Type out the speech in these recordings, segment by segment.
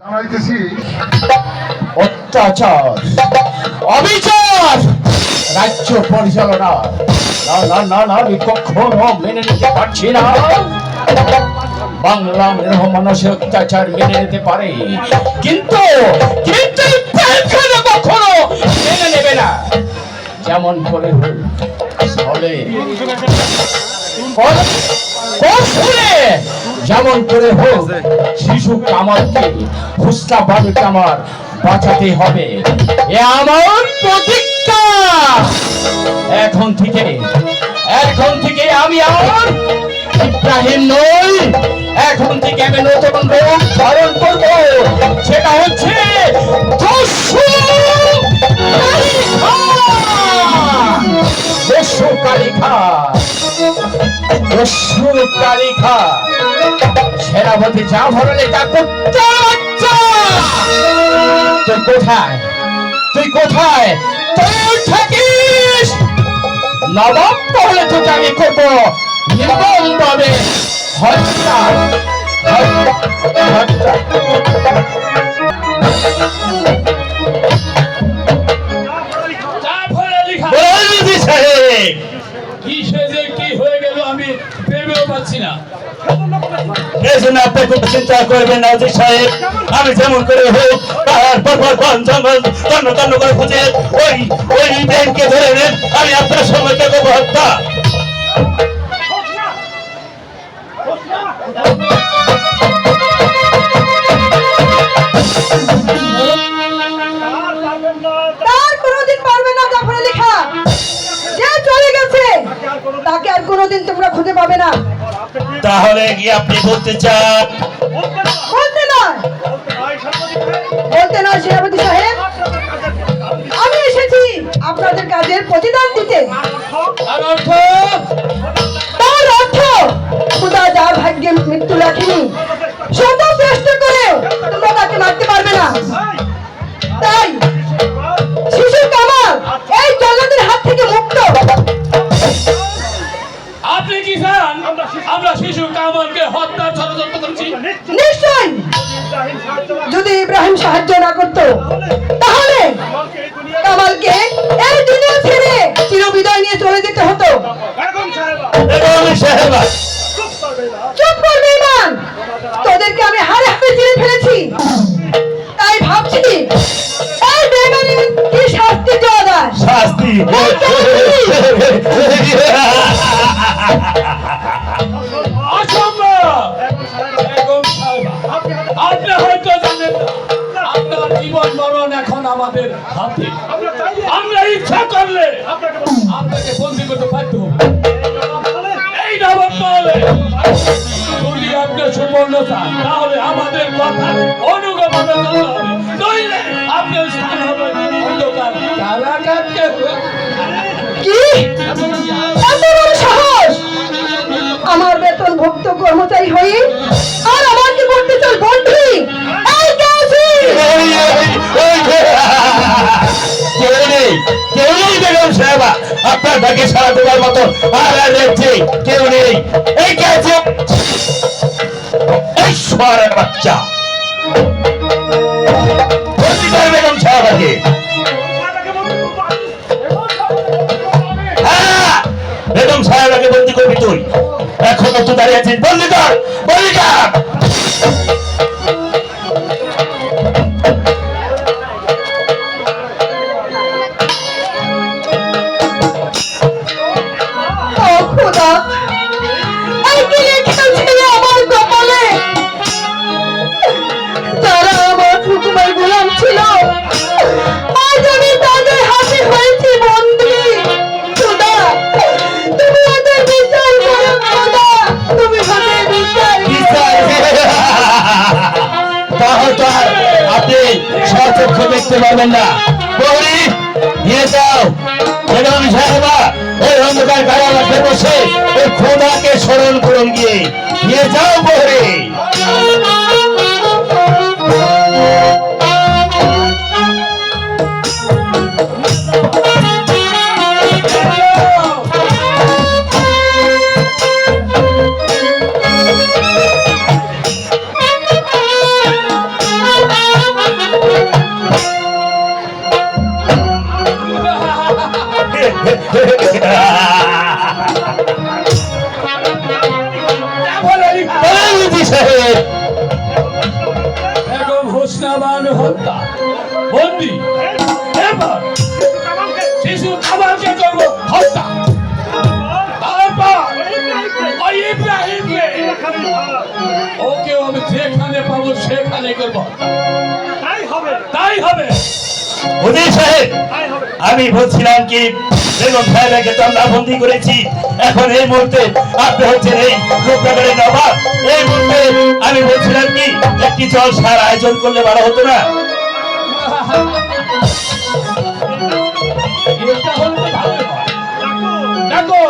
জানাইতেছি অত্যাচার, অবিচার রাজ্য পরিচালনা না না না না আমি কখনো মেনে নিতে পারছি না। বাংলা মেরহ মানুষের অত্যাচার মেনে নিতে পারে, কিন্তু কিন্তু কখনো মেনে নেবে না। যেমন করে চলে যেমন করে হোক শিশু কামালকে ফুসকা বাড়ি কামার বাঁচাতে হবে, এ আমার প্রতিজ্ঞা। এখন থেকে আমি আর ইব্রাহিম নই, এখন থেকে আমি নতুন রূপ ধারণ করব, সেটা হচ্ছে সেনাপতি যা ভরলে তা তুই কোথায় তুই থাকিস? নবাব তাহলে তো আমি করবো নির্মম ভাবে হত্যা। কি সেজে কি হয়ে গেল আমি ভেবেও পাচ্ছি না। এই জন্য আপনি কোনো চিন্তা করবেন না অজিত সাহেব, আমি যেমন করে হোক পাহাড় পর্বত বন জঙ্গল তন্ন তন্ন করে খুঁজে ওই ব্যাংকে ধরে নেন, আমি আপনার সঙ্গে করবো হত্যা। তার কোনোদিন পারবে না জাফর আলী খান, যে চলে গেছে তাকে আর কোনোদিন তোমরা খুঁজে পাবে না। তাহলে কি আপনি বলতে চান? বলতে নয় সেনাপতি সাহেব, আমি এসেছি আপনাদের কাজের প্রতিদান দিতে। তার অর্থ খোদা যার ভাগ্যে মৃত্যু রাখিনি, শত চেষ্টা করে তোমরা তাকে মারতে পারবে না। তাই শিশু কামাল এই জগতের হাত থেকে মুক্ত। আপনি কি চান আমরা শিশু কামালকে হত্যার ষড়যন্ত্র করছি? নিশ্চয়, যদি ইব্রাহিম সাহায্য না করত তাহলে কামালকে এই দুনিয়া ছেড়ে চিরবিদায় নিয়ে চলে যেতে হতো। চুপ করবে ইমান, তোদেরকে আমি হারে হাতে চিনে ফেলেছি, তাই ভাবছি এই বেমানি কি শাস্তি দেওয়া যায়। শাস্তি আপনি হয়তো জানেন না, আপনার জীবন মরণ এখন আমাদের হাতে। আমরা ইচ্ছা করলে আপনাকে বন্দী করতে বাধ্য হব। এই নবাব বলে যদি আপনি সুবর্ণ চান তাহলে আমাদের কথা অনুগমন করতে হবে, নইলে আপনার স্থান হবে অন্ধকার কারাগারে। কি এত বড় সাহস! আমার বেতন ভুক্ত কর্মচারী হয়ে আর আমাকে করতে চাল বন্ধু? এই কাজী কেউ নেই বেগম সাহেবা, আপনার ভাগ্যে সারা দেওয়ার মতো আর কেউ নেই। এই কাছে এই সোয়ারের বাচ্চা বেগম সাহেবাকে, বেগম সাহেবাকে বন্দি করবি তুই? এখনো তো দাঁড়িয়ে আছিস, বন্দি কর, বন্দি কর। দেখতে পাবেন না। প্রহরী নিয়ে যাও বেগম সাহেবা, ওই অন্ধকার কারাগারে বসে ওই খোদাকে স্মরণ করুন, গিয়ে নিয়ে যাও প্রহরী। কৃষ্ণবান হত্যা বন্দি এবার শিশু কামালকে করবো হত্যা তারপর ওই ইব্রাহিমকে ওকে আমি যেখানে পাবো সেখানে করবো তাই হবে হুজুর সাহেব আমি বলছিলাম কি বেগম সাহেবকে তো আমরা বন্দি করেছি, এখন এই মুহূর্তে আপনি হচ্ছেন এই রূপনগরের নবাব, এই মুহূর্তে আমি বলছিলাম কি একটি জলসার আয়োজন করলে ভালো হতো না? এটা হলে ভালো হয়। ডাকো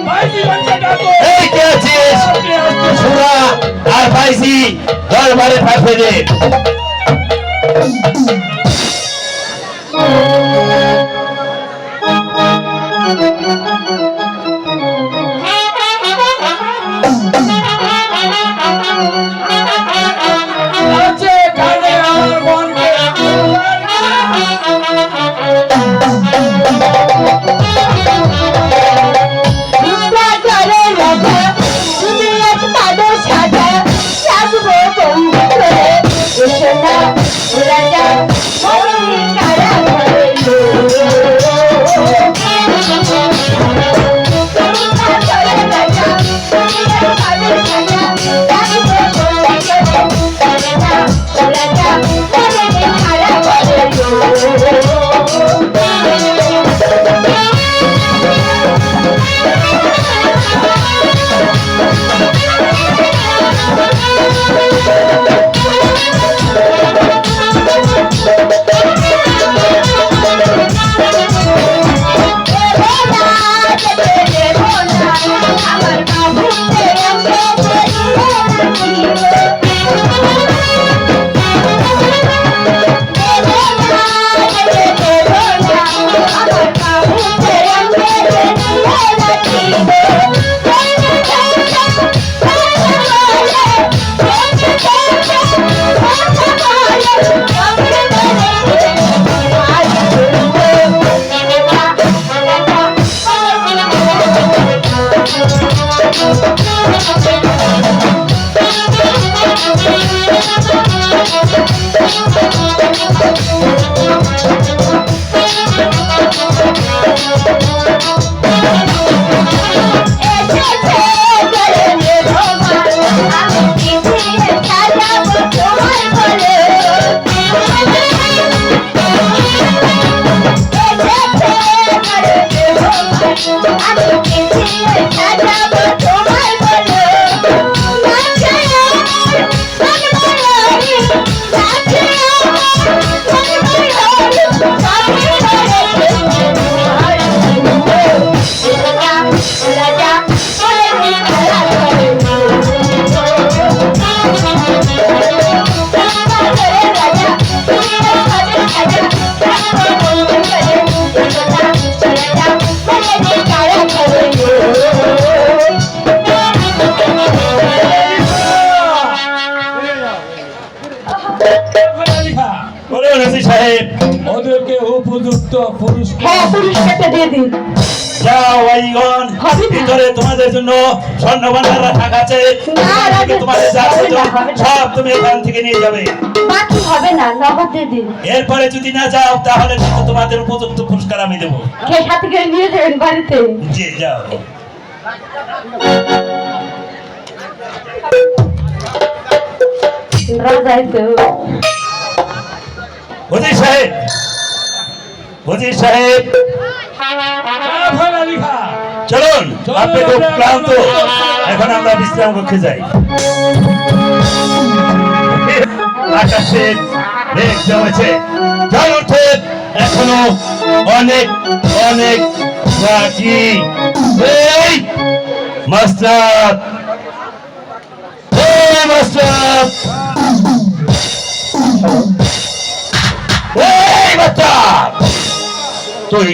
ভাইজিগণকে ডাকো। এই কে আছিস? সুরা আর ভাইজি দরবারে পাঠিয়ে দে। আছে কানে আমার মনকে বলুন হুজুর সাহেব। ওদেরকে উপযুক্ত পুরস্কার হ্যাঁ পুরস্কারটা দিয়ে দিন। যাও ভাইগণ, হবে না। ভিতরে তোমাদের জন্য স্বর্ণ ভান্ডার রাখা আছে, না, এখান থেকে রাখা তোমাদের যা হবে না, প্রয়োজন হবে না। সব তুমি এখান থেকে নিয়ে যাবে। বাকি হবে না, নগদ দিয়ে দিন। এরপরে যদি না যাও তাহলে কিন্তু তোমাদের উপযুক্ত পুরস্কার আমি দেবো। খেয়ে সাথে করে নিয়ে যাবেন বাড়িতে। জি যাও। রাজাই তো হুজুর সাহেব, হুজুর সাহেব জাফর আলী খাঁ চলুন, আপনি খুব ক্লান্ত, এখন আমরা বিশ্রাম কক্ষে যাই। আকাশে মেঘ জমেছে, যার অর্থে এখনো অনেক অনেক বাকি। এই মাস্টার, এই মাস্টার, এই বাচ্চা, তুই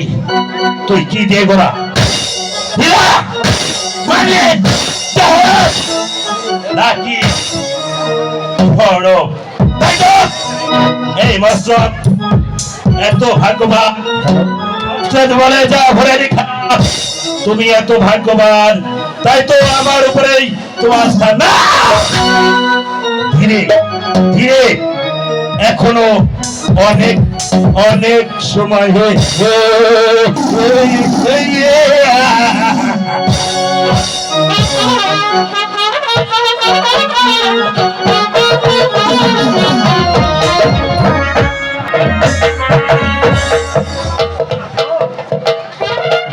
তুই কি দিয়ে গোড়া নাকি বড়? তাই তো? এই মাস্টার এত ভাগ্যবান, বলে যা ভরে রেখা, তুমি এত ভাগ্যবান, তাই তো আমার উপরেই তোমার স্থান। না! ধীরে ধীরে এখনো অনেক অনেক সময়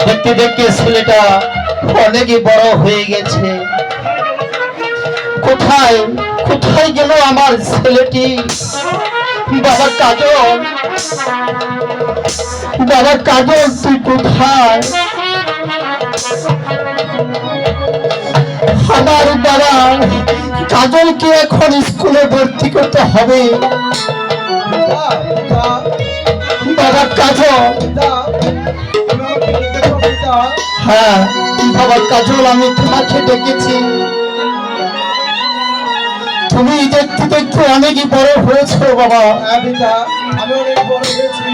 দেখতে দেখতে ছেলেটা অনেকই বড় হয়ে গেছে। কোথায় কোথায় গেল আমার ছেলেটি? বাবা কাজল, বাবা কাজল, তুই কোথায়? আমার বাবা কাজলকে এখন স্কুলে ভর্তি করতে হবে। বাবা কাজল, হ্যাঁ বাবা কাজল, আমি তোমাকে ডেকেছি। তুমি দেখতে দেখতে অনেকই বড় হয়েছো বাবা। আমি অনেক বড় হয়েছি।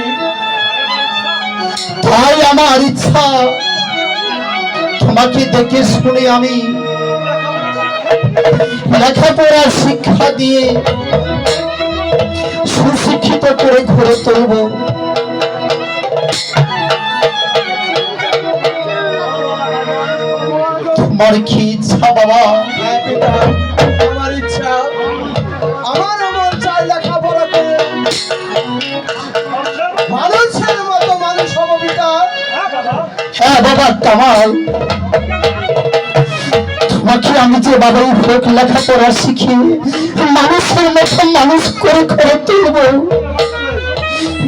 তাই আমার ইচ্ছা তোমাকে দেখে শুনে আমি লেখাপড়া শিক্ষা দিয়ে সুশিক্ষিত করে ঘরে তুলব। তোমার কি ইচ্ছা বাবা? হ্যাঁ পিতা, আমার ইচ্ছা, আমার মন চাই লেখাপড়া করে মানুষের মতো মানুষ হব পিতা। হ্যাঁ বাবা কামাল, তোমাকে আমি যে বাবাই হোক লেখাপড়া শিখিয়ে মানুষের মতো মানুষ করে ঘরে তুলব।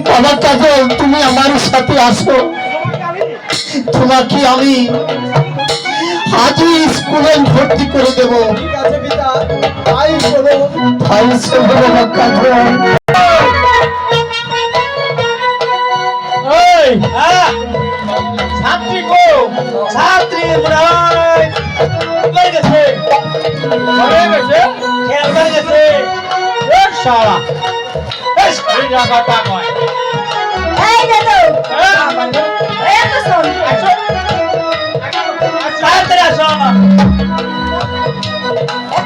বাবা কাজল, তুমি আমার সাথে আসো, তোমাকে আমি আজই স্কুলে ভর্তি করে দেব। ঠিক আছে পিতা, তাই বলো। তাই চলবে বাবা কাজল। ছাত্রী গো, ছাত্রী প্রায় হয়ে গেছে, হয়ে গেছে, খেয়াল হয়ে গেছে। শালা এই জায়গাটা কয় এই দেখো, এই তো শোন। তাড়াতাড়ি আসো।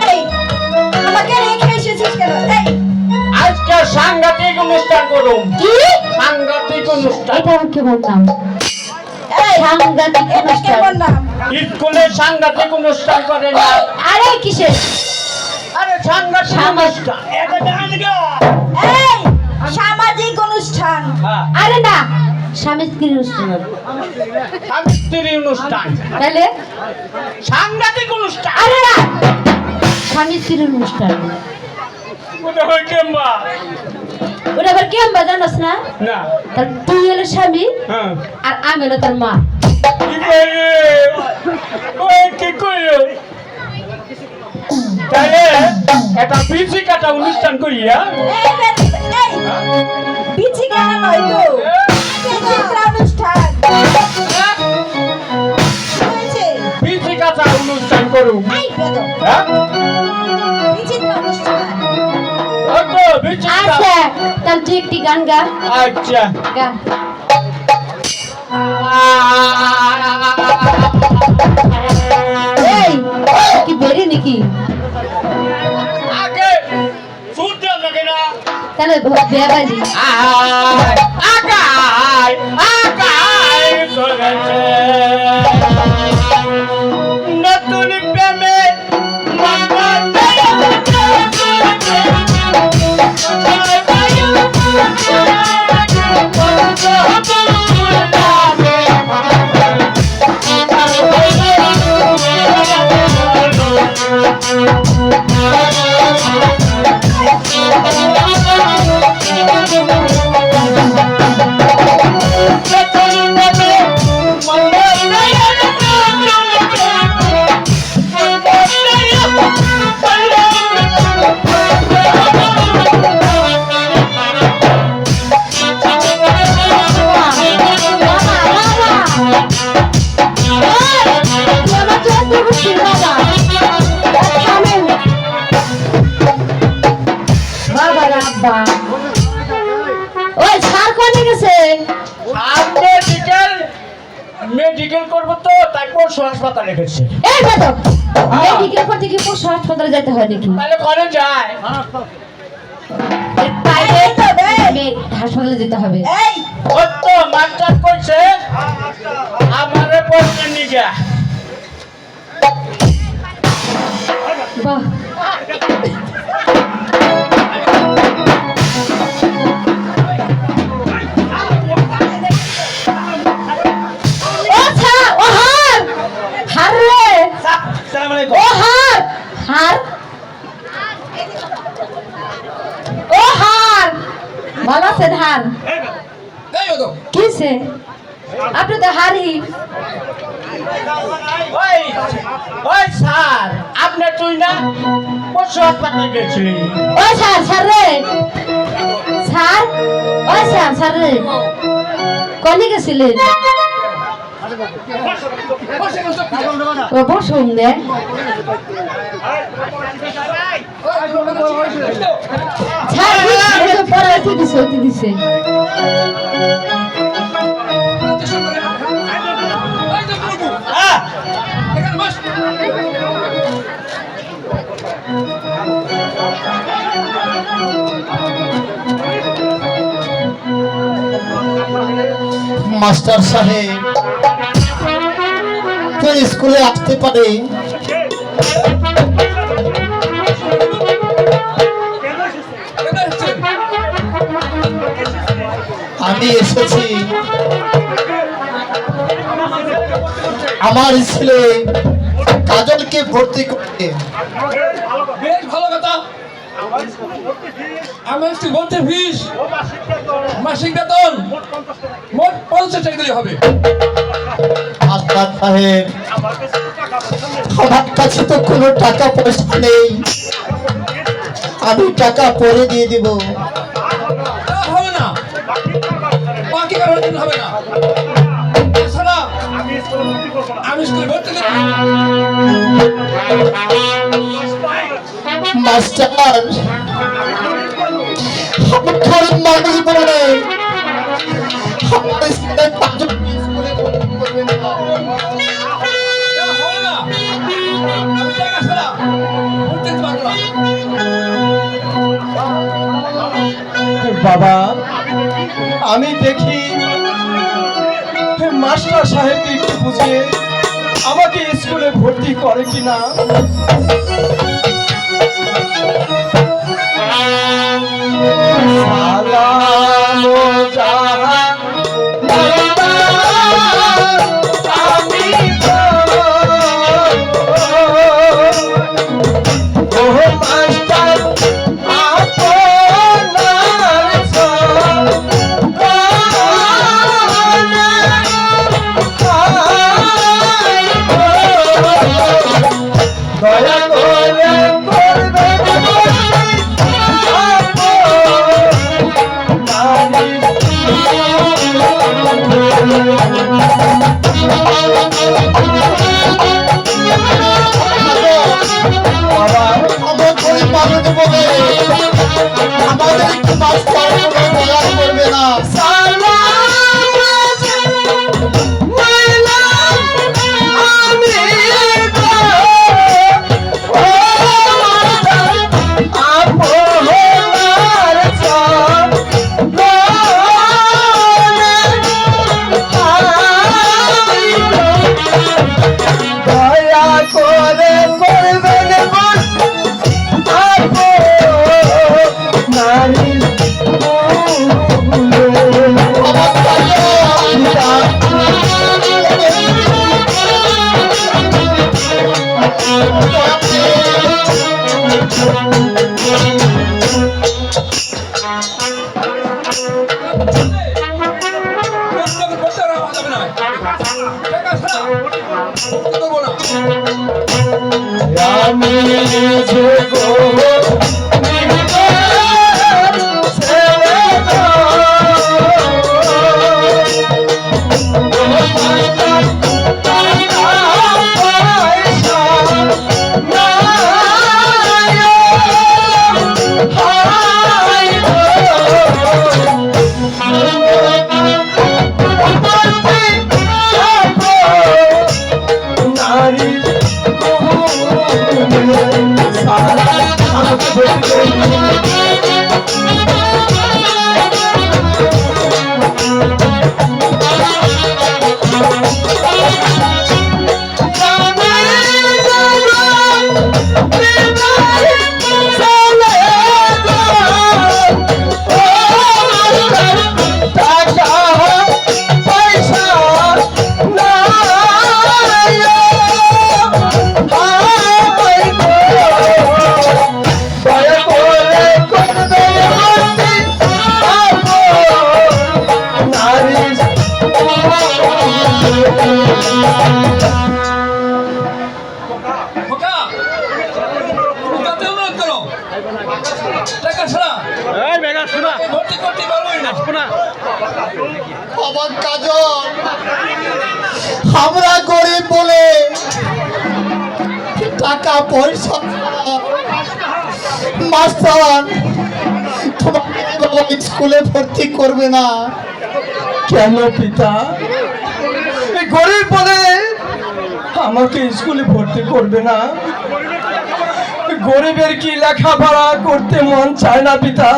এই, আমাকে রেখে এসেছিস কেন? এই, আজকে সাংঘাতিক অনুষ্ঠান করুন। কি? সাংঘাতিক অনুষ্ঠান। এটা আমি কি বললাম? এই, সাংঘাতিক এটা অনুষ্ঠান। কেমন নাম? স্কুলে সাংঘাতিক অনুষ্ঠান করে না। আরে কিসের আরে সাংঘাতিক অনুষ্ঠান। এই, সামাজিক অনুষ্ঠান। হ্যাঁ, আরে না, স্বামী স্ত্রীর অনুষ্ঠান হবে। স্বামী স্ত্রী অনুষ্ঠান, তাহলে সাংঘাতিক অনুষ্ঠান। আরে না, স্বামী স্ত্রীর অনুষ্ঠান। ওটা হয় কেমবা? ওটা আবার কেমন জানোস না? না, তাহলে তুই হলো স্বামী হ্যাঁ। আর আমি হলো তোর মা। কি করে? ওই কি করে? তাহলে এটা পিছি কাটা অনুষ্ঠান করি, হ্যাঁ? এই, পিছি গানা নয় তো, বিচিত্রা অনুষ্ঠান। হয়েছে? পিছি কাটা অনুষ্ঠান করুন, এই বেদম, হ্যাঁ? বিচিত্রা অনুষ্ঠান। ওই তো বিচিত্রা। আচ্ছা, তাহলে তুই একটি গান গা। আচ্ছা, গা। এই কি বেরি নাকি? আগে শুনতে লাগে না। তাহলে বিয়া বাজি। আয়, আগায়, আগায় চলেছে। নতুন প্রেমে ওই স্যার কোনে গেছে? মেডিকেল করবো তো, তাই পরশু হাসপাতালে রেখেছে। এই বেদক, মেডিকেল করতে কি পশু হাসপাতালে যেতে হয় নাকি? তাহলে ঘরে যায়। প্রাইভেট হাসপাতালে যেতে হবে। এই ওই তো মাস্টার কইছে আমারে পড়তে নিগা। বাহ, ও ছা, ও হার, হার রে, আসসালামু আলাইকুম। ও হার, হার, ও হার, ভালো আছেন হার? কিসে? আপনি তো হারি। ওই ওই স্যার আপনি তুই না পশু হাসপাতালে গেছিলি? ও স্যার, স্যার রে, স্যার, ও স্যার, স্যার রে, কনে গেছিলেন? ও বসুন দে। স্যার পরে অতি দিছে। মাস্টার সাহেব তুই স্কুলে আসতে পারে? আমি এসেছি আমার ছেলে কাজলকে ভর্তি করতে। বেশ ভালো কথা। আমার বলতে ফিস মাসিক বেতন মোট 50 টাকা দিলে হবে। মাস্টার সাহেব আমার কাছে তো কোনো টাকা পয়সা নেই, আমি টাকা পরে দিয়ে দিব। তা হবে না, বাকি কারোর জন্য হবে না। এছাড়া আমি স্কুলে ভর্তি করব। মাস্টার আমার ঘরের মানুষ বলে আমার স্কুলে পাঁচজনকে স্কুলে ভর্তি করবেন না। তা হবে না, আমি টাকা ছাড়া ভর্তি দিতে পারবো না। বাবা আমি দেখি মাস্টার সাহেবকে একটু বুঝিয়ে আমাকে স্কুলে ভর্তি করে কিনা। সালামো জাহান আমি তো ও মাস্টার দয়া করে আমার গরিব মানুষ বলে আমাদের একটু মাস্টার কোনো দয়া করবে না। দয়া করে করবেন নারী আপনাকে ভর্তি করা যাবে না। টাকা ছাড়া ভর্তি করবো না। আমি নারী আমার কাজল, আমরা গরিব বলে টাকা পয়সা মাস্টার তোমাকে বাবা স্কুলে ভর্তি করবে না। কেন পিতা? এই গরিব বলে আমাকে স্কুলে ভর্তি করবে না? গরিবের কি লেখাপড়া করতে মন চায় না পিতা?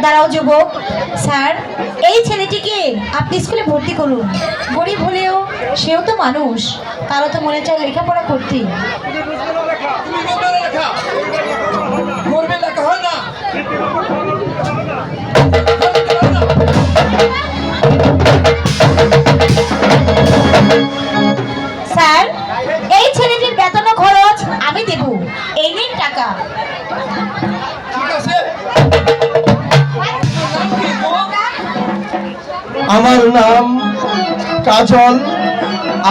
দাঁড়াও যুবক, স্যার এই ছেলেটিকে আপনি স্কুলে ভর্তি করুন। গরিব হলেও সেও তো মানুষ, তারও তো মনে চায় লেখাপড়া করতে। স্যার এই ছেলেটির বেতন ও খরচ আমি দেব, এই নিন টাকা। আমার নাম কাজল,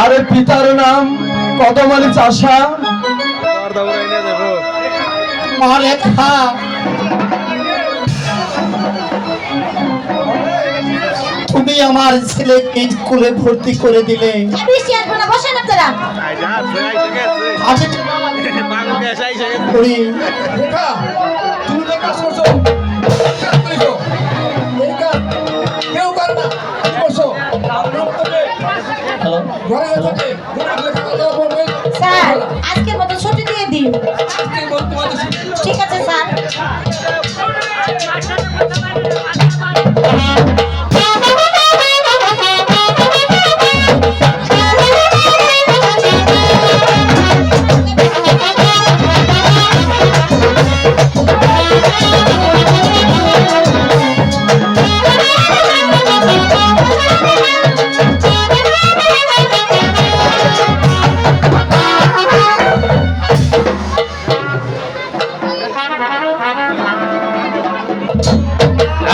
আর পিতার নাম কদমালি চাষা। মা রেখা, তুমি আমার ছেলেকে স্কুলে ভর্তি করে দিলে। বৃষ্টি আসবে না, বসেন আপনারা। আমি করি স্যার আজকের মতো ছুটি দিয়ে দিন। ঠিক আছে স্যার।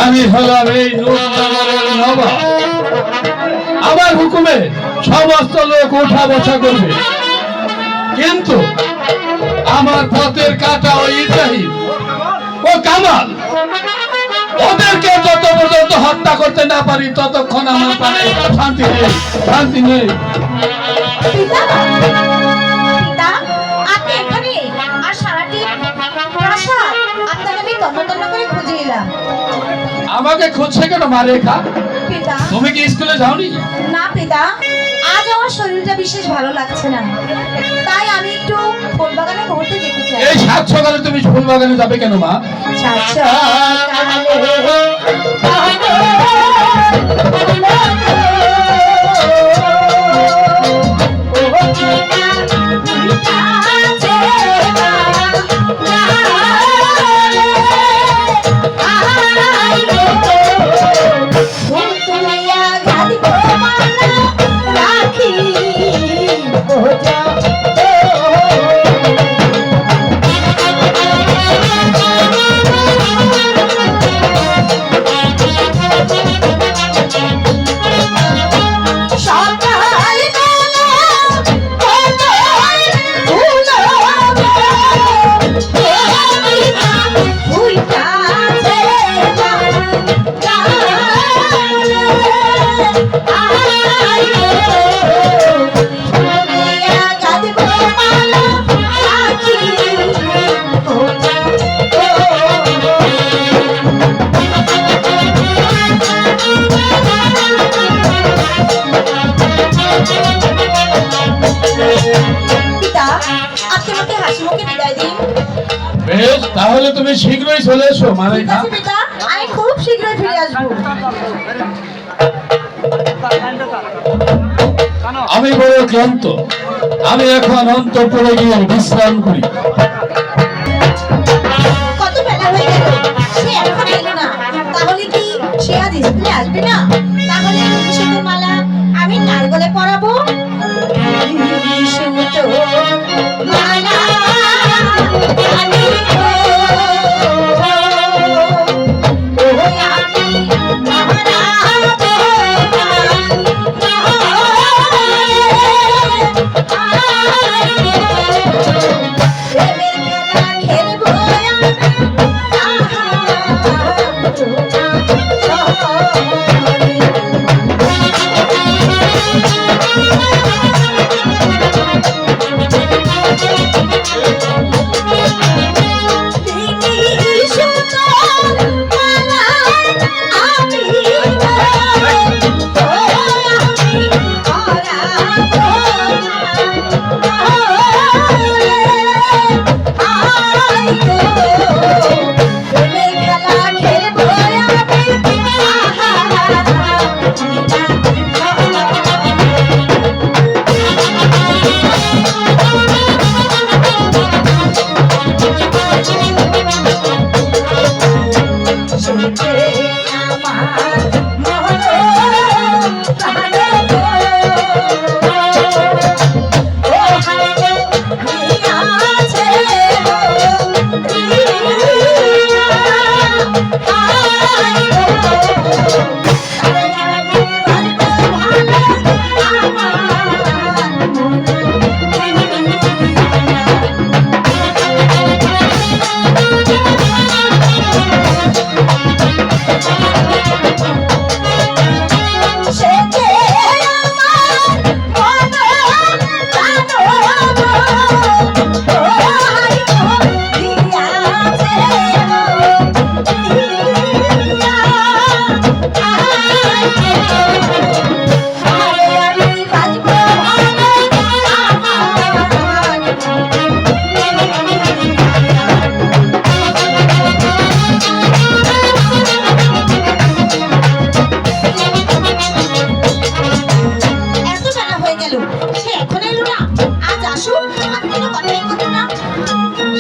আমি হলাম এই নূরনগরের নবাব। আমার হুকুমে সমস্ত লোক উঠা বসা করবে, কিন্তু আমার পথের কাটা ও ইব্রাহিম ও কামাল ওদেরকে যত পর্যন্ত হত্যা করতে না পারি ততক্ষণ আমার প্রাণে শান্তি নেই, শান্তি নেই। পিতা, পিতা, আপনি এখানে? আর সারাটি প্রাসাদ আপনাকে আমি তন্ন তন্ন করে খুঁজে এলাম। আমাকে খুঁজছে কেন মা রেখা? পিতা, তুমি কি স্কুলে যাওনি? না পিতা, আজ আমার শরীরটা বিশেষ ভালো লাগছে না, তাই আমি একটু ফুল বাগানে ঘুরতে যেতে চাই। এই সাত সকালে তুমি ফুল বাগানে যাবে কেন মা? বেশ, তাহলে তুমি শীঘ্রই চলে এসো মা রেখা। পিতা, আমি খুব শীঘ্রই ফিরে আসবো। আমি বড় ক্লান্ত, আমি এখন অন্তঃপুরে গিয়ে বিশ্রাম করি। কত বেলা হয়ে গেল, সে এখন এলো না, তাহলে কি সে আজ স্কুলে আসবে না? তাহলে সুতোর মালা আমি কার গলে পরাবো? সুতোর মালা আমি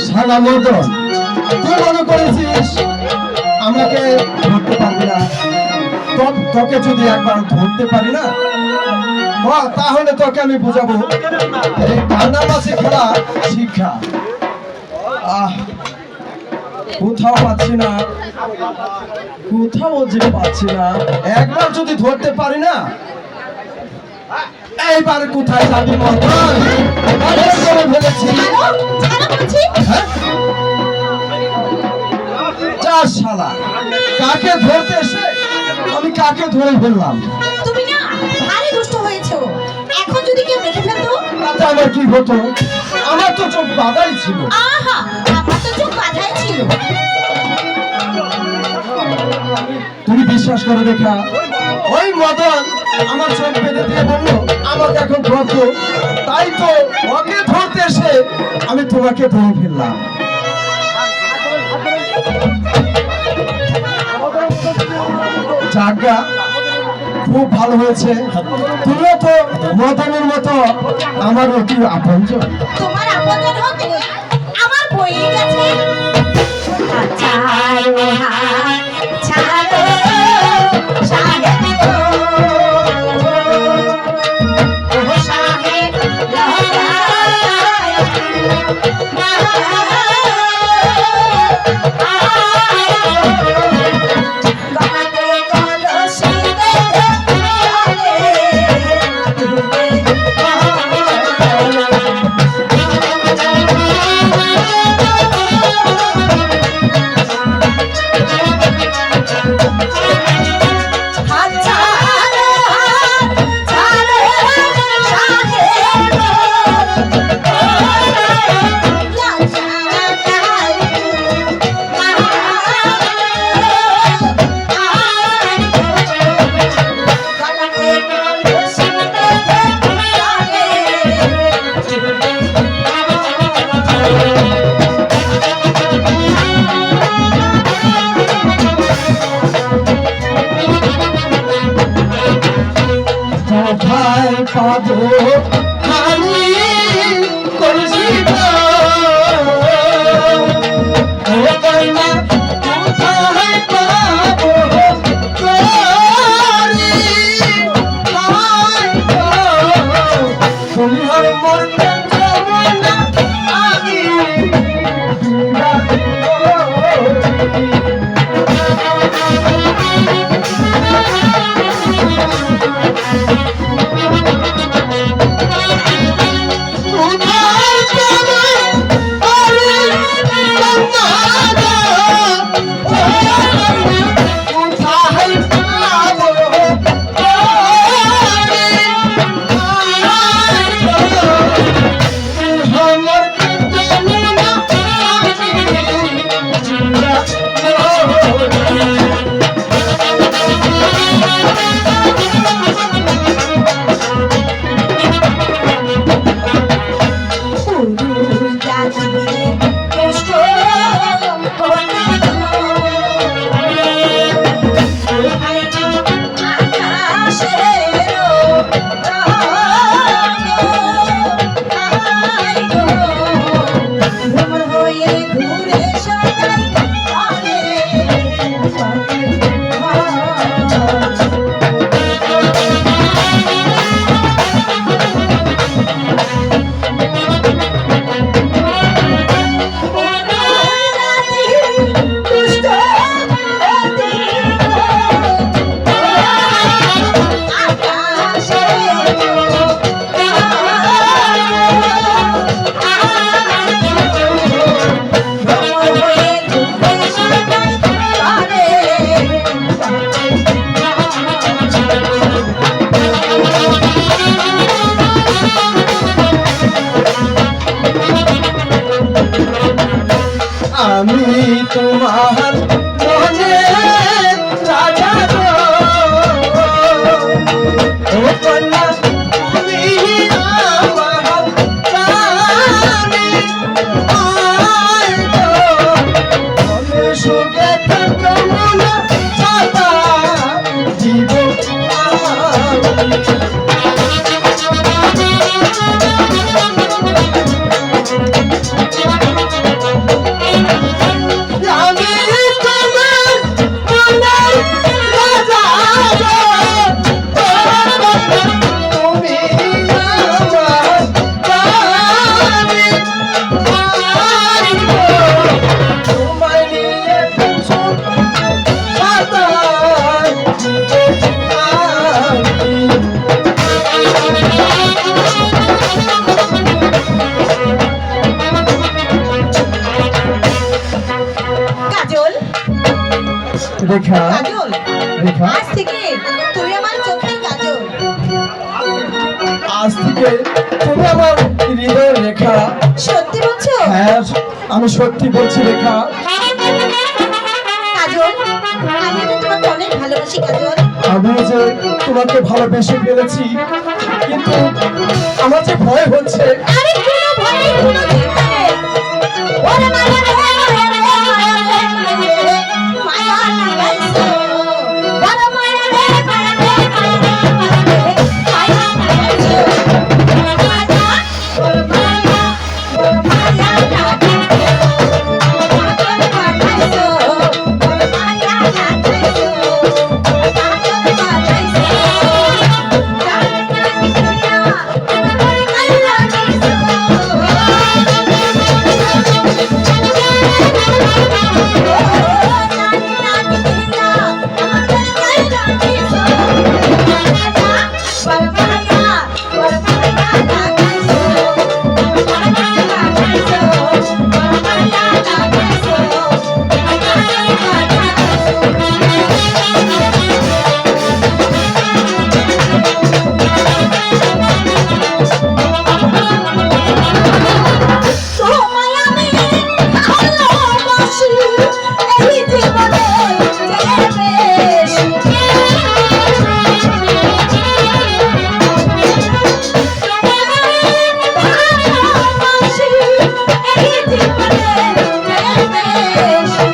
শালা মদন, তুই মনে করেছিস আমাকে ধরতে পারবি না? তোকে যদি একবার ধরতে পারি না, তাহলে তোকে আমি বুঝাবো এই কান্নামাছি খেলা শিক্ষা। কোথাও পাচ্ছি না, কোথাও যে পাচ্ছি না। একবার যদি ধরতে পারি না, এইবার কোথায় যাবি মদন? করে ফেলেছি। হ্যাঁ? যা শালা, কাকে ধরতে এসে আমি কাকে ধরে ফেললাম? তুমি না ভারী দুষ্ট হয়েছো। এখন যদি কেউ দেখে ফেলতো, তাতে আমার কি হতো? আমার তো চোখ বাঁধাই ছিল। আহা, আমার তো চোখ বাঁধাই ছিল। তুমি বিশ্বাস করে দেখা, ওই মদন আমার চোখ বেঁধে দিয়ে বললো আমাকে এখন ধরতো, তাই তো ওকে ধরতে এসে আমি তোমাকে ধরে ফেললাম। জায়গা খুব ভালো হয়েছে, তুমিও তো মদনের মতো আমার অতি আপনজন। তোমার আপনজন হতে আমার বই গেছে। ছাড়ো হাত, ছাড়ো সাহেব গো, ও সাহেব গলাতে কলসি কোথায় পাবো আমি কলসি গো, ও কন্যা কোথায় পাবো তোরি হায় গো, তুমি আর মরতে যাবো না আমি বিরাট করি। আমি তোমার মনে রাজা গো। ও কন্যা তুমি আমার প্রাণে, আয় গো মনে সুখে থাকো মনে সদা জীবন আমি। আমি তোমার মনের রাজা গো। তুমি আমার প্রাণে, আয় গো তোমায় নিয়ে সুখ সদা আমি। কাজল, রেখা, কাজল, রেখা, আজ থেকে তুমি আমার চোখের কাজল। আজ থেকে তুমি আমার হৃদয়ের রেখা। সত্যি বলছো? হ্যাঁ, আমি সত্যি বলছি রেখা। কাজল, আমি তো তোমাকে অনেক ভালোবাসি কাজল। আমি যে তোমাকে ভালোবেসে ফেলেছি, কিন্তু আমার যে ভয় হচ্ছে। আরে কোনো ভয় নেই, কোনো চিন্তা নেই। ওরে মায়া রে, মায়া রে, মায়া রে, মায়া রে, মায়া লাগাইছো। ওরে মায়া রে, মায়া রে, মায়া রে, মায়া লাগাইছো। ওরে মায়া, ওরে মায়া, ওরে মায়া লাগাইছো। পাগল বানাইছো, ওরে মায়া লাগাইছো। ওরে পাগল বানাইছো। জানি না কিছু না, আমার কাল্লা দিছো। তোমায় আমি ভালোবাসি, এই জীবনে যে বেশি। তোমায় আমি ভালোবাসি, এই জীবনে যে বেশি।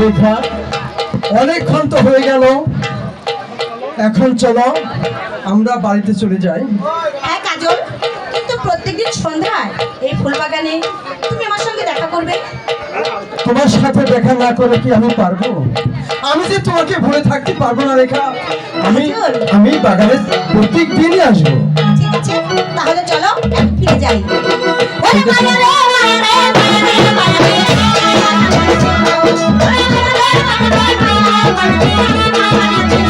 রেখা, অনেকক্ষণ তো হয়ে গেল, এখন চলো আমরা বাড়িতে চলে যাই। হ্যাঁ কাজল, কিন্তু প্রত্যেকদিন সন্ধ্যায় এই ফুলবাগানে তুমি আমার সঙ্গে দেখা করবে। তোমার সাথে দেখা না করে কি আমি পারবো? আমি যে তোমাকে ভুলে থাকতে পারবো না রেখা। আমি কাজল। আমি বাগানে প্রত্যেক দিনই আসবো। ঠিক আছে তাহলে চলো এখন ফিরে যাই ওরে মায়া রে মায়া রে মায়া রে মায়া রে মায়া রে মায়া রে